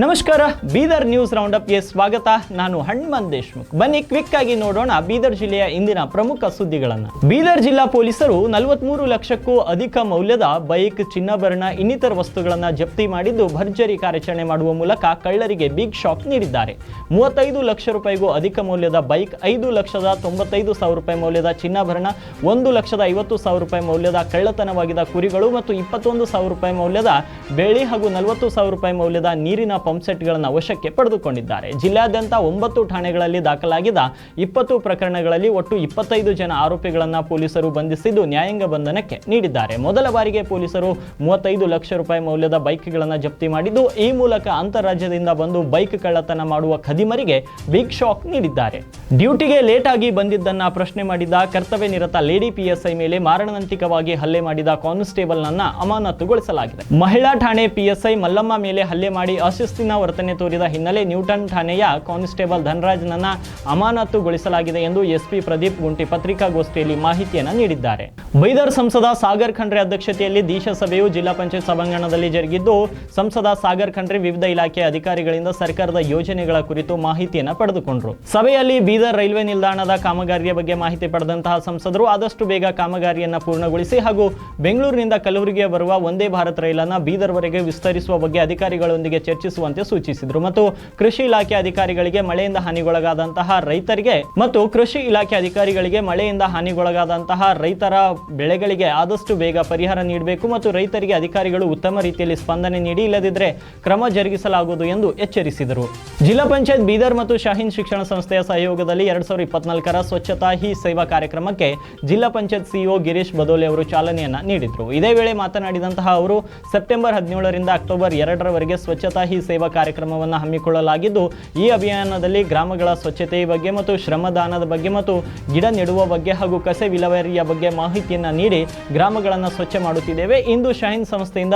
ನಮಸ್ಕಾರ Bidar news round ಅಪ್ಗೆ ಸ್ವಾಗತ. ನಾನು ಹನುಮಂತ್ ದೇಶ್ಮುಖ್. ಬನ್ನಿ ಕ್ವಿಕ್ ಆಗಿ ನೋಡೋಣ ಬೀದರ್ ಜಿಲ್ಲೆಯ ಇಂದಿನ ಪ್ರಮುಖ ಸುದ್ದಿಗಳನ್ನು. ಬೀದರ್ ಜಿಲ್ಲಾ ಪೊಲೀಸರು 43 ಲಕ್ಷಕ್ಕೂ ಅಧಿಕ ಮೌಲ್ಯದ ಬೈಕ್, ಚಿನ್ನಾಭರಣ ಇನ್ನಿತರ ವಸ್ತುಗಳನ್ನು ಜಪ್ತಿ ಮಾಡಿದ್ದು ಭರ್ಜರಿ ಕಾರ್ಯಾಚರಣೆ ಮಾಡುವ ಮೂಲಕ ಕಳ್ಳರಿಗೆ ಬಿಗ್ ಶಾಕ್ ನೀಡಿದ್ದಾರೆ. 35 ಲಕ್ಷ ರೂಪಾಯಿಗೂ ಅಧಿಕ ಮೌಲ್ಯದ ಬೈಕ್, 5,95,000 ರೂಪಾಯಿ ಮೌಲ್ಯದ ಚಿನ್ನಾಭರಣ, 1,50,000 ರೂಪಾಯಿ ಮೌಲ್ಯದ ಕಳ್ಳತನವಾಗಿದ್ದ ಕುರಿಗಳು ಮತ್ತು 21,000 ರೂಪಾಯಿ ಮೌಲ್ಯದ ಬೆಳ್ಳಿ ಹಾಗೂ 40,000 ರೂಪಾಯಿ ಮೌಲ್ಯದ ನೀರಿನ ಪಂಪ್ ಸೆಟ್ಗಳನ್ನು ವಶಕ್ಕೆ ಪಡೆದುಕೊಂಡಿದ್ದಾರೆ. ಜಿಲ್ಲೆಯಾದ್ಯಂತ 9 ಠಾಣೆಗಳಲ್ಲಿ ದಾಖಲಾಗಿದ್ದ 20 ಪ್ರಕರಣಗಳಲ್ಲಿ ಒಟ್ಟು 25 ಜನ ಆರೋಪಿಗಳನ್ನು ಪೊಲೀಸರು ಬಂಧಿಸಿದ್ದು ನ್ಯಾಯಾಂಗ ಬಂಧನಕ್ಕೆ ನೀಡಿದ್ದಾರೆ. ಮೊದಲ ಬಾರಿಗೆ ಪೊಲೀಸರು 35 ಲಕ್ಷ ರೂಪಾಯಿ ಮೌಲ್ಯದ ಬೈಕ್ಗಳನ್ನು ಜಪ್ತಿ ಮಾಡಿದ್ದು, ಈ ಮೂಲಕ ಅಂತಾರಾಜ್ಯದಿಂದ ಬಂದು ಬೈಕ್ ಕಳ್ಳತನ ಮಾಡುವ ಖದೀಮರಿಗೆ ಬಿಗ್ ಶಾಕ್ ನೀಡಿದ್ದಾರೆ. ಡ್ಯೂಟಿಗೆ ಲೇಟ್ ಆಗಿ ಬಂದಿದ್ದನ್ನ ಪ್ರಶ್ನೆ ಮಾಡಿದ ಕರ್ತವ್ಯ ನಿರತ ಲೇಡಿ PSI ಮೇಲೆ ಮಾರಣಾಂತಿಕವಾಗಿ ಹಲ್ಲೆ ಮಾಡಿದ ಕಾನ್ಸ್ಟೇಬಲ್ ನನ್ನ ಅಮಾನತುಗೊಳಿಸಲಾಗಿದೆ. ಮಹಿಳಾ ಠಾಣೆ PSI ಮಲ್ಲಮ್ಮ ಮೇಲೆ ಹಲ್ಲೆ ಮಾಡಿ ಅಶಿಸ್ತಿನ ವರ್ತನೆ ತೋರಿದ ಹಿನ್ನೆಲೆ ನ್ಯೂಟನ್ ಠಾಣೆಯ ಕಾನ್ಸ್ಟೇಬಲ್ ಧನರಾಜ್ ನನ್ನ ಅಮಾನತುಗೊಳಿಸಲಾಗಿದೆ ಎಂದು SP ಪ್ರದೀಪ್ ಗುಂಟಿ ಪತ್ರಿಕಾಗೋಷ್ಠಿಯಲ್ಲಿ ಮಾಹಿತಿಯನ್ನು ನೀಡಿದ್ದಾರೆ. ಬೈದರ್ ಸಂಸದ ಸಾಗರ್ ಖಂಡ್ರೆ ಅಧ್ಯಕ್ಷತೆಯಲ್ಲಿ ದೀಕ್ಷಾ ಸಭೆಯು ಜಿಲ್ಲಾ ಪಂಚಾಯತ್ ಸಭಾಂಗಣದಲ್ಲಿ ಜರುಗಿದ್ದು, ಸಂಸದ ಸಾಗರ್ ಖಂಡ್ರೆ ವಿವಿಧ ಇಲಾಖೆಯ ಅಧಿಕಾರಿಗಳಿಂದ ಸರ್ಕಾರದ ಯೋಜನೆಗಳ ಕುರಿತು ಮಾಹಿತಿಯನ್ನು ಪಡೆದುಕೊಂಡರು. ಸಭೆಯಲ್ಲಿ ಬೀದರ್ ರೈಲ್ವೆ ನಿಲ್ದಾಣದ ಕಾಮಗಾರಿಯ ಬಗ್ಗೆ ಮಾಹಿತಿ ಪಡೆದಂತಹ ಸಂಸದರು ಆದಷ್ಟು ಬೇಗ ಕಾಮಗಾರಿಯನ್ನು ಪೂರ್ಣಗೊಳಿಸಿ ಹಾಗೂ ಬೆಂಗಳೂರಿನಿಂದ ಕಲಬುರಗಿಗೆ ಬರುವ ಒಂದೇ ಭಾರತ್ ರೈಲನ್ನು ಬೀದರ್ವರೆಗೆ ವಿಸ್ತರಿಸುವ ಬಗ್ಗೆ ಅಧಿಕಾರಿಗಳೊಂದಿಗೆ ಚರ್ಚಿಸುವಂತೆ ಸೂಚಿಸಿದರು. ಮತ್ತು ಕೃಷಿ ಇಲಾಖೆ ಅಧಿಕಾರಿಗಳಿಗೆ ಮಳೆಯಿಂದ ಹಾನಿಗೊಳಗಾದಂತಹ ರೈತರ ಬೆಳೆಗಳಿಗೆ ಆದಷ್ಟು ಬೇಗ ಪರಿಹಾರ ನೀಡಬೇಕು ಮತ್ತು ರೈತರಿಗೆ ಅಧಿಕಾರಿಗಳು ಉತ್ತಮ ರೀತಿಯಲ್ಲಿ ಸ್ಪಂದನೆ ನೀಡಿ, ಇಲ್ಲದಿದ್ದರೆ ಕ್ರಮ ಜರುಗಿಸಲಾಗುವುದು ಎಂದು ಎಚ್ಚರಿಸಿದರು. ಜಿಲ್ಲಾ ಪಂಚಾಯತ್ ಬೀದರ್ ಮತ್ತು ಶಾಹೀನ್ ಶಿಕ್ಷಣ ಸಂಸ್ಥೆಯ ಸಹಯೋಗದಲ್ಲಿ 2024ರ ಸ್ವಚ್ಛತಾ ಹಿ ಸೇವಾ ಕಾರ್ಯಕ್ರಮಕ್ಕೆ ಜಿಲ್ಲಾ ಪಂಚಾಯತ್ CEO ಗಿರೀಶ್ ಬದೋಲೆ ಅವರು ಚಾಲನೆಯನ್ನ ನೀಡಿದರು. ಇದೇ ವೇಳೆ ಮಾತನಾಡಿದಂತಹ ಅವರು, ಸೆಪ್ಟೆಂಬರ್ 17ರಿಂದ ಅಕ್ಟೋಬರ್ 2ರವರೆಗೆ ಸ್ವಚ್ಛತಾ ಹಿ ಸೇವಾ ಕಾರ್ಯಕ್ರಮವನ್ನು ಹಮ್ಮಿಕೊಳ್ಳಲಾಗಿದ್ದು, ಈ ಅಭಿಯಾನದಲ್ಲಿ ಗ್ರಾಮಗಳ ಸ್ವಚ್ಛತೆಯ ಬಗ್ಗೆ ಮತ್ತು ಶ್ರಮದಾನದ ಬಗ್ಗೆ ಮತ್ತು ಗಿಡ ನೆಡುವ ಬಗ್ಗೆ ಹಾಗೂ ಕಸೆ ವಿಲೇವಾರಿಯ ಬಗ್ಗೆ ಮಾಹಿತಿಯನ್ನು ನೀಡಿ ಗ್ರಾಮಗಳನ್ನು ಸ್ವಚ್ಛ ಮಾಡುತ್ತಿದ್ದೇವೆ. ಇಂದು ಶಾಹೀನ್ ಸಂಸ್ಥೆಯಿಂದ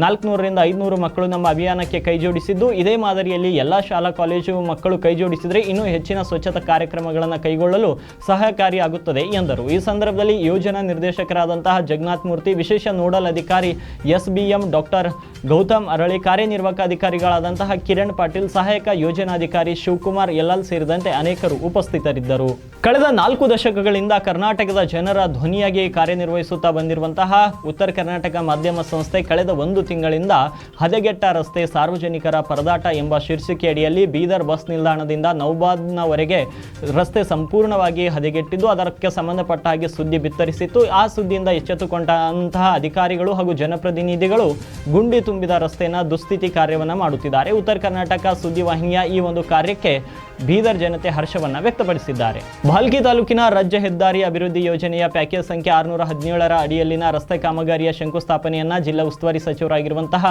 400ರಿಂದ 500 ಮಕ್ಕಳು ನಮ್ಮ ಅಭಿಯಾನಕ್ಕೆ ಕೈಜೋಡಿಸಿದ್ದು, ಇದೇ ಮಾದರಿಯಲ್ಲಿ ಎಲ್ಲಾ ಶಾಲಾ ಕಾಲೇಜು ಮಕ್ಕಳು ಕೈಜೋಡಿಸಿದರೆ ಇನ್ನೂ ಹೆಚ್ಚಿನ ಸ್ವಚ್ಛತಾ ಕಾರ್ಯಕ್ರಮಗಳನ್ನು ಕೈಗೊಳ್ಳಲು ಸಹಕಾರಿಯಾಗುತ್ತದೆ ಎಂದರು. ಈ ಸಂದರ್ಭದಲ್ಲಿ ಯೋಜನಾ ನಿರ್ದೇಶಕರಾದಂತಹ ಜಗನ್ನಾಥ್ ಮೂರ್ತಿ, ವಿಶೇಷ ನೋಡಲ್ ಅಧಿಕಾರಿ SBM ಡಾಕ್ಟರ್ ಗೌತಮ್ ಅರಳಿ, ಕಾರ್ಯನಿರ್ವಾಹಕ ಅಧಿಕಾರಿಗಳಾದಂತಹ ಕಿರಣ್ ಪಾಟೀಲ್, ಸಹಾಯಕ ಯೋಜನಾಧಿಕಾರಿ ಶಿವಕುಮಾರ್ ಎಲ್ಲಲ್ ಸೇರಿದಂತೆ ಅನೇಕರು ಉಪಸ್ಥಿತರಿದ್ದರು. ಕಳೆದ 4 ದಶಕಗಳಿಂದ ಕರ್ನಾಟಕದ ಜನರ ಧ್ವನಿಯಾಗಿ ಕಾರ್ಯನಿರ್ವಹಿಸುತ್ತಾ ಬಂದಿರುವಂತಹ ಉತ್ತರ ಕರ್ನಾಟಕ ಮಾಧ್ಯಮ ಸಂಸ್ಥೆ ಕಳೆದ 1 ತಿಂಗಳಿಂದ ಹದಗೆಟ್ಟ ರಸ್ತೆ ಸಾರ್ವಜನಿಕರ ಪರದಾಟ ಎಂಬ ಶೀರ್ಷಿಕೆ ಅಡಿಯಲ್ಲಿ ಬೀದರ್ ಬಸ್ ನಿಲ್ದಾಣದಿಂದ ನೌಬಾದ್ನವರೆಗೆ ರಸ್ತೆ ಸಂಪೂರ್ಣವಾಗಿ ಹದಗೆಟ್ಟಿದ್ದು, ಅದಕ್ಕೆ ಸಂಬಂಧಪಟ್ಟ ಹಾಗೆ ಸುದ್ದಿ ಬಿತ್ತರಿಸಿತ್ತು. ಆ ಸುದ್ದಿಯಿಂದ ಎಚ್ಚೆತ್ತುಕೊಂಡಂತಹ ಅಧಿಕಾರಿಗಳು ಹಾಗೂ ಜನಪ್ರತಿನಿಧಿಗಳು ಗುಂಡಿ ತುಂಬಿದ ರಸ್ತೆಯನ್ನು ದುಸ್ಥಿತಿ ಕಾರ್ಯವನ್ನು ಮಾಡುತ್ತಿದ್ದಾರೆ. ಉತ್ತರ ಕರ್ನಾಟಕ ಸುದ್ದಿವಾಹಿನಿಯ ಈ ಒಂದು ಕಾರ್ಯಕ್ಕೆ ಬೀದರ್ ಜನತೆ ಹರ್ಷವನ್ನು ವ್ಯಕ್ತಪಡಿಸಿದ್ದಾರೆ. ಭಾಲ್ಕಿ ತಾಲೂಕಿನ ರಾಜ್ಯ ಹೆದ್ದಾರಿ ಅಭಿವೃದ್ಧಿ ಯೋಜನೆಯ ಪ್ಯಾಕೇಜ್ ಸಂಖ್ಯೆ 617ರ ಅಡಿಯಲ್ಲಿನ ರಸ್ತೆ ಕಾಮಗಾರಿಯ ಶಂಕುಸ್ಥಾಪನೆಯನ್ನ ಜಿಲ್ಲಾ ಉಸ್ತುವಾರಿ ಸಚಿವರಾಗಿರುವಂತಹ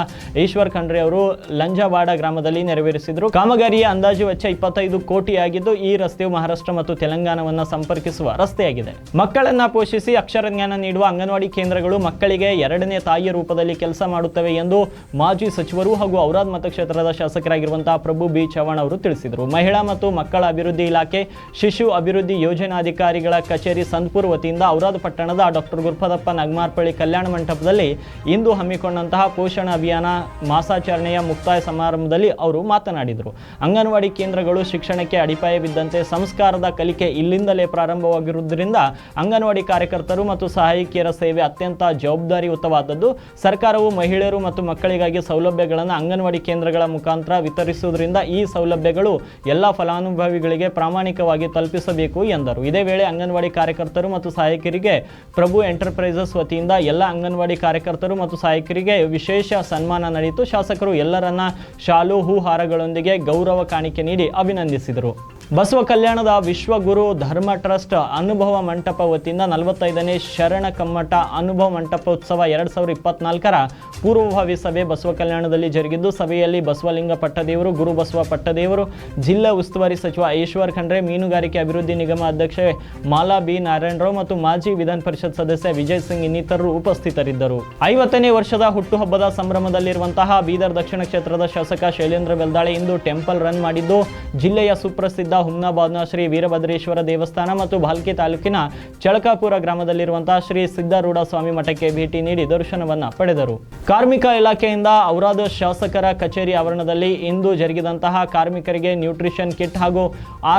ಈಶ್ವರ್ ಖಂಡ್ರೆ ಅವರು ಲಂಜವಾಡ ಗ್ರಾಮದಲ್ಲಿ ನೆರವೇರಿಸಿದರು. ಕಾಮಗಾರಿಯ ಅಂದಾಜು ವೆಚ್ಚ 25 ಕೋಟಿ ಆಗಿದ್ದು, ಈ ರಸ್ತೆಯು ಮಹಾರಾಷ್ಟ್ರ ಮತ್ತು ತೆಲಂಗಾಣವನ್ನು ಸಂಪರ್ಕಿಸುವ ರಸ್ತೆಯಾಗಿದೆ. ಮಕ್ಕಳನ್ನ ಪೋಷಿಸಿ ಅಕ್ಷರ ಜ್ಞಾನ ನೀಡುವ ಅಂಗನವಾಡಿ ಕೇಂದ್ರಗಳು ಮಕ್ಕಳಿಗೆ 2ನೇ ತಾಯಿಯ ರೂಪದಲ್ಲಿ ಕೆಲಸ ಮಾಡುತ್ತವೆ ಎಂದು ಮಾಜಿ ಸಚಿವರು ಹಾಗೂ ಔರಾದ್ ಮತಕ್ಷೇತ್ರದ ಶಾಸಕರಾಗಿರುವಂತಹ ಪ್ರಭು ಬಿ ಚವ್ಹಾಣ್ ಅವರು ತಿಳಿಸಿದರು. ಮಹಿಳಾ ಮತ್ತು ಮಕ್ಕಳ ಅಭಿವೃದ್ಧಿ ಇಲಾಖೆ ಶಿಶು ಅಭಿವೃದ್ಧಿ ಯೋಜನಾಧಿಕಾರಿಗಳ ಕಚೇರಿ ಸಂದ್ಪುರ್ ವತಿಯಿಂದ ಔರಾದ್ ಪಟ್ಟಣದ ಡಾಕ್ಟರ್ ಗುರುಪಾದಪ್ಪ ನಾಗಮಾರಪಳ್ಳಿ ಕಲ್ಯಾಣ ಮಂಟಪದಲ್ಲಿ ಇಂದು ಹಮ್ಮಿಕೊಂಡಂತಹ ಪೋಷಣ ಅಭಿಯಾನ ಮಾಸಾಚರಣೆಯ ಮುಕ್ತಾಯ ಸಮಾರಂಭದಲ್ಲಿ ಅವರು ಮಾತನಾಡಿದರು. ಅಂಗನವಾಡಿ ಕೇಂದ್ರಗಳು ಶಿಕ್ಷಣಕ್ಕೆ ಅಡಿಪಾಯ ಬಿದ್ದಂತೆ ಸಂಸ್ಕಾರದ ಕಲಿಕೆ ಇಲ್ಲಿಂದಲೇ ಪ್ರಾರಂಭವಾಗಿರುವುದರಿಂದ ಅಂಗನವಾಡಿ ಕಾರ್ಯಕರ್ತರು ಮತ್ತು ಸಹಾಯಕಿಯರ ಸೇವೆ ಅತ್ಯಂತ ಜವಾಬ್ದಾರಿಯುತವಾದದ್ದು. ಸರ್ಕಾರವು ಮಹಿಳೆಯರು ಮತ್ತು ಮಕ್ಕಳಿಗಾಗಿ ಸೌಲಭ್ಯಗಳನ್ನು ಅಂಗನವಾಡಿ ಕೇಂದ್ರಗಳ ಮುಖಾಂತರ ವಿತರಿಸುವುದರಿಂದ ಈ ಸೌಲಭ್ಯಗಳು ಎಲ್ಲ ಫಲಾನುಭವಿಗಳಿಗೆ ಪ್ರಾಮಾಣಿಕವಾಗಿ ತಲುಪಿಸಬೇಕು ಎಂದರು. ಇದೇ ವೇಳೆ ಅಂಗನವಾಡಿ ಕಾರ್ಯಕರ್ತರು ಮತ್ತು ಸಹಾಯಕರಿಗೆ ಪ್ರಭು ಎಂಟರ್ಪ್ರೈಸಸ್ ವತಿಯಿಂದ ಎಲ್ಲ ಅಂಗನವಾಡಿ ಕಾರ್ಯಕರ್ತರು ಮತ್ತು ಸಹಾಯಕರಿಗೆ ವಿಶೇಷ ಸನ್ಮಾನ ನಡೆಯಿತು. ಶಾಸಕರು ಎಲ್ಲರನ್ನ ಶಾಲು ಹೂಹಾರಗಳೊಂದಿಗೆ ಗೌರವ ಕಾಣಿಕೆ ನೀಡಿ ಅಭಿನಂದಿಸಿದರು. ಬಸವ ಕಲ್ಯಾಣದ ವಿಶ್ವಗುರು ಧರ್ಮ ಟ್ರಸ್ಟ್ ಅನುಭವ ಮಂಟಪ ವತಿಯಿಂದ 45ನೇ ಶರಣ ಕಮ್ಮಟ ಅನುಭವ ಮಂಟಪೋತ್ಸವ 2024ರ ಪೂರ್ವಭಾವಿ ಸಭೆ ಬಸವ ಕಲ್ಯಾಣದಲ್ಲಿ ಜರುಗಿದ್ದು, ಸಭೆಯಲ್ಲಿ ಬಸವಲಿಂಗ ಪಟ್ಟದೇವರು, ಗುರು ಬಸವ ಪಟ್ಟದೇವರು, ಜಿಲ್ಲಾ ಉಸ್ತುವಾರಿ ಸಚಿವ ಈಶ್ವರ್ ಖಂಡ್ರೆ, ಮೀನುಗಾರಿಕೆ ಅಭಿವೃದ್ಧಿ ನಿಗಮ ಅಧ್ಯಕ್ಷೆ ಮಾಲಾ ಬಿ ನಾರಾಯಣರಾವ್ ಮತ್ತು ಮಾಜಿ ವಿಧಾನ ಪರಿಷತ್ ಸದಸ್ಯ ವಿಜಯ್ ಸಿಂಗ್ ಇನ್ನಿತರರು ಉಪಸ್ಥಿತರಿದ್ದರು. 50ನೇ ವರ್ಷದ ಹುಟ್ಟುಹಬ್ಬದ ಸಂಭ್ರಮದಲ್ಲಿರುವಂತಹ ಬೀದರ್ ದಕ್ಷಿಣ ಕ್ಷೇತ್ರದ ಶಾಸಕ ಶೈಲೇಂದ್ರ ಬೆಲ್ದಾಳೆ ಇಂದು ಟೆಂಪಲ್ ರನ್ ಮಾಡಿದ್ದು, ಜಿಲ್ಲೆಯ ಸುಪ್ರಸಿದ್ಧ ಹುಮ್ನಾಬಾದ್ನ ಶ್ರೀ ವೀರಭದ್ರೇಶ್ವರ ದೇವಸ್ಥಾನ ಮತ್ತು ಭಾಲ್ಕಿ ತಾಲೂಕಿನ ಚಳಕಾಪುರ ಗ್ರಾಮದಲ್ಲಿರುವಂತಹ ಶ್ರೀ ಸಿದ್ಧಾರೂಢ ಸ್ವಾಮಿ ಮಠಕ್ಕೆ ಭೇಟಿ ನೀಡಿ ದರ್ಶನವನ್ನ ಪಡೆದರು. ಕಾರ್ಮಿಕ ಇಲಾಖೆಯಿಂದ ಔರಾದ ಶಾಸಕರ ಕಚೇರಿ ಆವರಣದಲ್ಲಿ ಇಂದು ಜರುಗಿದಂತಹ ಕಾರ್ಮಿಕರಿಗೆ ನ್ಯೂಟ್ರಿಷನ್ ಕಿಟ್ ಹಾಗೂ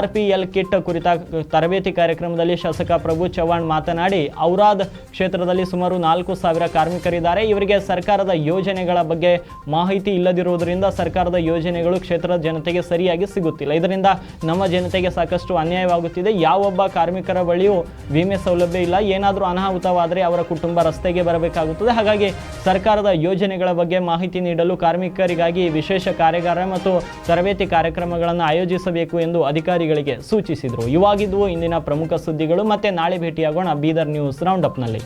RPL ಕಿಟ್ ಕುರಿತ ತರಬೇತಿ ಕಾರ್ಯಕ್ರಮದಲ್ಲಿ ಶಾಸಕ ಪ್ರಭು ಚವ್ಹಾಣ್ ಮಾತನಾಡಿ, ಔರಾದ್ ಕ್ಷೇತ್ರದಲ್ಲಿ ಸುಮಾರು 4,000 ಕಾರ್ಮಿಕರಿದ್ದಾರೆ. ಇವರಿಗೆ ಸರ್ಕಾರದ ಯೋಜನೆಗಳ ಬಗ್ಗೆ ಮಾಹಿತಿ ಇಲ್ಲದಿರುವುದರಿಂದ ಸರ್ಕಾರದ ಯೋಜನೆಗಳು ಕ್ಷೇತ್ರದ ಜನತೆಗೆ ಸರಿಯಾಗಿ ಸಿಗುತ್ತಿಲ್ಲ. ಇದರಿಂದ ನಮ್ಮ ಜನತೆಗೆ ಸಾಕಷ್ಟು ಅನ್ಯಾಯವಾಗುತ್ತಿದೆ. ಯಾವೊಬ್ಬ ಕಾರ್ಮಿಕರ ಬಳಿಯೂ ವಿಮೆ ಸೌಲಭ್ಯ ಇಲ್ಲ. ಏನಾದರೂ ಅನಾಹುತವಾದರೆ ಅವರ ಕುಟುಂಬ ರಸ್ತೆಗೆ ಬರಬೇಕಾಗುತ್ತದೆ. ಹಾಗಾಗಿ ಸರ್ಕಾರದ ಯೋಜನೆಗಳ ಬಗ್ಗೆ ಮಾಹಿತಿ ನೀಡಲು ಕಾರ್ಮಿಕರಿಗಾಗಿ ವಿಶೇಷ ಕಾರ್ಯಾಗಾರ ಮತ್ತು ತರಬೇತಿ ಕಾರ್ಯಕ್ರಮಗಳನ್ನು ಆಯೋಜಿಸಬೇಕು ಎಂದು ಅಧಿಕಾರಿಗಳಿಗೆ ಸೂಚಿಸಿದರು. ಇವಾಗಿದ್ವು ಇಂದಿನ ಪ್ರಮುಖ ಸುದ್ದಿಗಳು. ಮತ್ತೆ ನಾಳೆ ಭೇಟಿಯಾಗೋಣ ಬೀದರ್ ನ್ಯೂಸ್ ರೌಂಡ್ ಅಪ್ನಲ್ಲಿ.